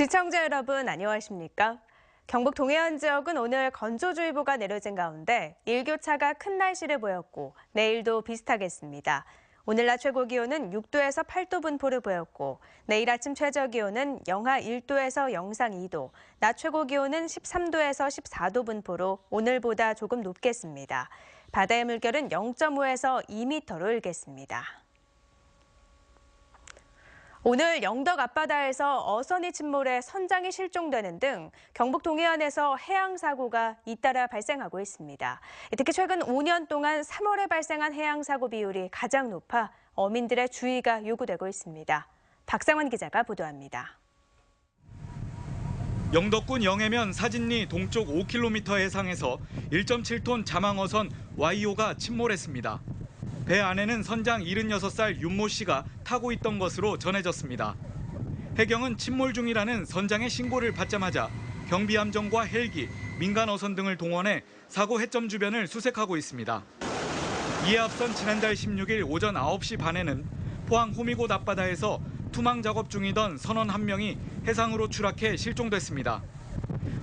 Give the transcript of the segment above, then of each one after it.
시청자 여러분 안녕하십니까? 경북 동해안 지역은 오늘 건조주의보가 내려진 가운데 일교차가 큰 날씨를 보였고 내일도 비슷하겠습니다. 오늘 낮 최고 기온은 6도에서 8도 분포를 보였고 내일 아침 최저 기온은 영하 1도에서 영상 2도, 낮 최고 기온은 13도에서 14도 분포로 오늘보다 조금 높겠습니다. 바다의 물결은 0.5에서 2m로 일겠습니다. 오늘 영덕 앞바다에서 어선이 침몰해 선장이 실종되는 등 경북 동해안에서 해양 사고가 잇따라 발생하고 있습니다. 특히 최근 5년 동안 3월에 발생한 해양 사고 비율이 가장 높아 어민들의 주의가 요구되고 있습니다. 박상원 기자가 보도합니다. 영덕군 영해면 사진리 동쪽 5km 해상에서 1.7톤 자망어선 YO가 침몰했습니다. 배 안에는 선장 76살 윤모 씨가 타고 있던 것으로 전해졌습니다. 해경은 침몰 중이라는 선장의 신고를 받자마자 경비함정과 헬기, 민간 어선 등을 동원해 사고 해점 주변을 수색하고 있습니다. 이에 앞선 지난달 16일 오전 9시 반에는 포항 호미곶 앞바다에서 투망 작업 중이던 선원 1명이 해상으로 추락해 실종됐습니다.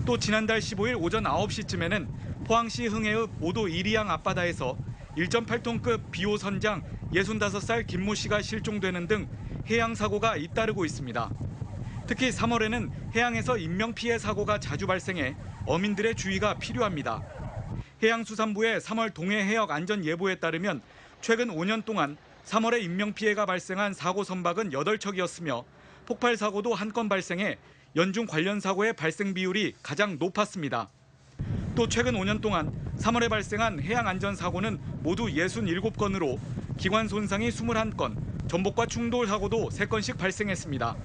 또 지난달 15일 오전 9시쯤에는 포항시 흥해읍 오도 이리양 앞바다에서 1.8톤급 비호 선장 65살 김모 씨가 실종되는 등 해양 사고가 잇따르고 있습니다. 특히 3월에는 해양에서 인명피해 사고가 자주 발생해 어민들의 주의가 필요합니다. 해양수산부의 3월 동해 해역 안전 예보에 따르면 최근 5년 동안 3월에 인명피해가 발생한 사고 선박은 8척이었으며 폭발 사고도 1건 발생해 연중 관련 사고의 발생 비율이 가장 높았습니다. 또 최근 5년 동안 3월에 발생한 해양안전사고는 모두 67건으로 기관 손상이 21건, 전복과 충돌 사고도 3건씩 발생했습니다.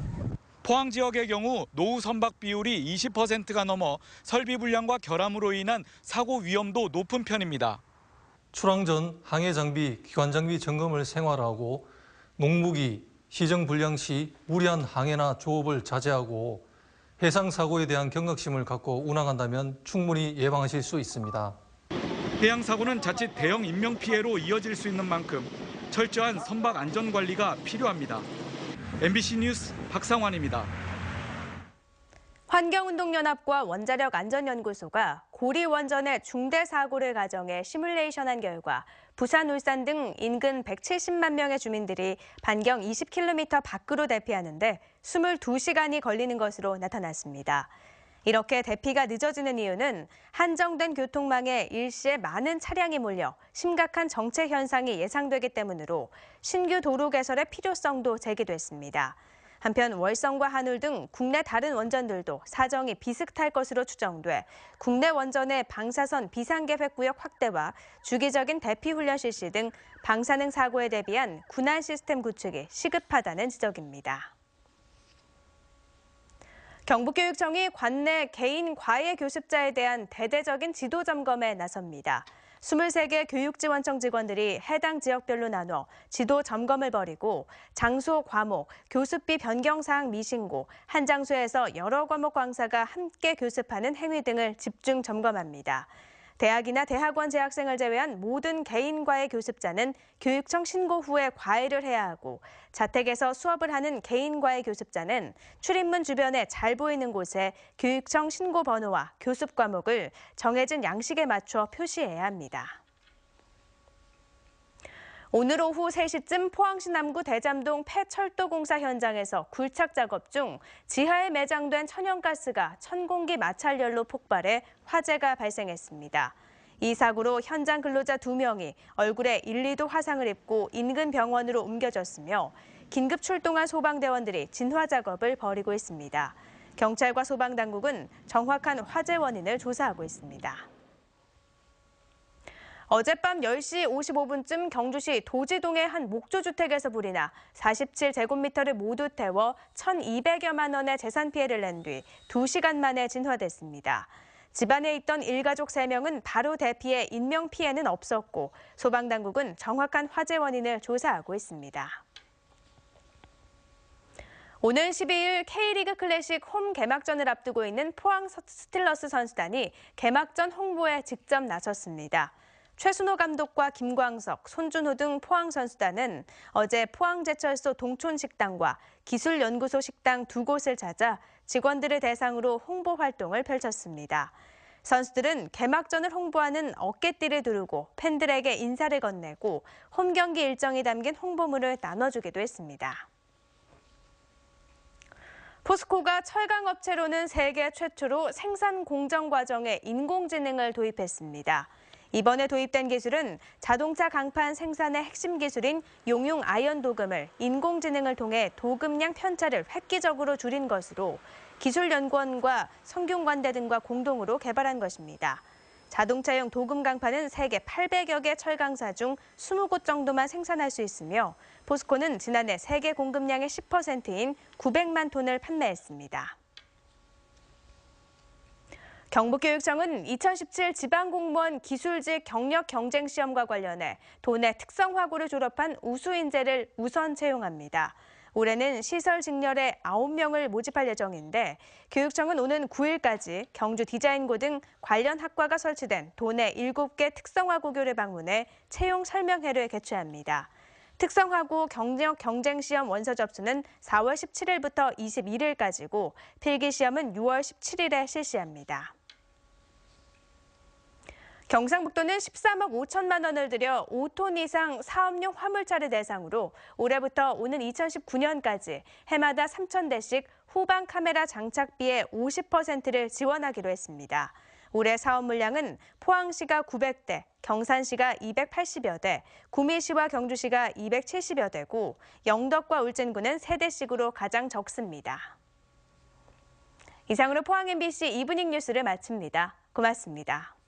포항 지역의 경우 노후 선박 비율이 20%가 넘어 설비 불량과 결함으로 인한 사고 위험도 높은 편입니다. 출항 전 항해 장비, 기관 장비 점검을 생활화하고 농무기, 시정 불량 시 무리한 항해나 조업을 자제하고 해상 사고에 대한 경각심을 갖고 운항한다면 충분히 예방하실 수 있습니다. 해양 사고는 자칫 대형 인명 피해로 이어질 수 있는 만큼 철저한 선박 안전 관리가 필요합니다. MBC 뉴스 박상환입니다. 환경운동연합과 원자력안전연구소가 고리 원전의 중대 사고를 가정해 시뮬레이션한 결과 부산, 울산 등 인근 170만 명의 주민들이 반경 20km 밖으로 대피하는데 22시간이 걸리는 것으로 나타났습니다. 이렇게 대피가 늦어지는 이유는 한정된 교통망에 일시에 많은 차량이 몰려 심각한 정체 현상이 예상되기 때문으로 신규 도로 개설의 필요성도 제기됐습니다. 한편 월성과 한울 등 국내 다른 원전들도 사정이 비슷할 것으로 추정돼 국내 원전의 방사선 비상계획구역 확대와 주기적인 대피 훈련 실시 등 방사능 사고에 대비한 군안 시스템 구축이 시급하다는 지적입니다. 경북교육청이 관내 개인 과외 교습자에 대한 대대적인 지도 점검에 나섭니다. 23개 교육지원청 직원들이 해당 지역별로 나눠 지도 점검을 벌이고 장소, 과목, 교습비 변경 사항 미신고, 한 장소에서 여러 과목 강사가 함께 교습하는 행위 등을 집중 점검합니다. 대학이나 대학원 재학생을 제외한 모든 개인과외 교습자는 교육청 신고 후에 과외를 해야 하고 자택에서 수업을 하는 개인과외 교습자는 출입문 주변에 잘 보이는 곳에 교육청 신고 번호와 교습 과목을 정해진 양식에 맞춰 표시해야 합니다. 오늘 오후 3시쯤 포항시 남구 대잠동 폐철도공사 현장에서 굴착 작업 중 지하에 매장된 천연가스가 천공기 마찰열로 폭발해 화재가 발생했습니다. 이 사고로 현장 근로자 2명이 얼굴에 1, 2도 화상을 입고 인근 병원으로 옮겨졌으며 긴급 출동한 소방대원들이 진화 작업을 벌이고 있습니다. 경찰과 소방당국은 정확한 화재 원인을 조사하고 있습니다. 어젯밤 10시 55분쯤 경주시 도지동의 한 목조주택에서 불이 나 47제곱미터를 모두 태워 1,200여만 원의 재산 피해를 낸 뒤 2시간 만에 진화됐습니다. 집안에 있던 일가족 3명은 바로 대피해 인명피해는 없었고 소방당국은 정확한 화재 원인을 조사하고 있습니다. 오는 12일 K리그 클래식 홈 개막전을 앞두고 있는 포항 스틸러스 선수단이 개막전 홍보에 직접 나섰습니다. 최순호 감독과 김광석, 손준호 등 포항 선수단은 어제 포항제철소 동촌식당과 기술연구소 식당 2곳을 찾아 직원들을 대상으로 홍보 활동을 펼쳤습니다. 선수들은 개막전을 홍보하는 어깨띠를 두르고 팬들에게 인사를 건네고 홈 경기 일정이 담긴 홍보물을 나눠주기도 했습니다. 포스코가 철강업체로는 세계 최초로 생산 공정 과정에 인공지능을 도입했습니다. 이번에 도입된 기술은 자동차 강판 생산의 핵심 기술인 용융 아연 도금을 인공지능을 통해 도금량 편차를 획기적으로 줄인 것으로 기술연구원과 성균관대 등과 공동으로 개발한 것입니다. 자동차용 도금 강판은 세계 800여 개 철강사 중 20곳 정도만 생산할 수 있으며 포스코는 지난해 세계 공급량의 10%인 900만 톤을 판매했습니다. 경북교육청은 2017 지방공무원 기술직 경력 경쟁 시험과 관련해 도내 특성화고를 졸업한 우수 인재를 우선 채용합니다. 올해는 시설 직렬에 9명을 모집할 예정인데 교육청은 오는 9일까지 경주 디자인고 등 관련 학과가 설치된 도내 7개 특성화고교를 방문해 채용 설명회를 개최합니다. 특성화고 경력 경쟁 시험 원서 접수는 4월 17일부터 21일까지고 필기시험은 6월 17일에 실시합니다. 경상북도는 13억 5천만 원을 들여 5톤 이상 사업용 화물차를 대상으로 올해부터 오는 2019년까지 해마다 3,000대씩 후방 카메라 장착비의 50%를 지원하기로 했습니다. 올해 사업 물량은 포항시가 900대, 경산시가 280여 대, 구미시와 경주시가 270여 대고 영덕과 울진군은 3대씩으로 가장 적습니다. 이상으로 포항 MBC 이브닝 뉴스를 마칩니다. 고맙습니다.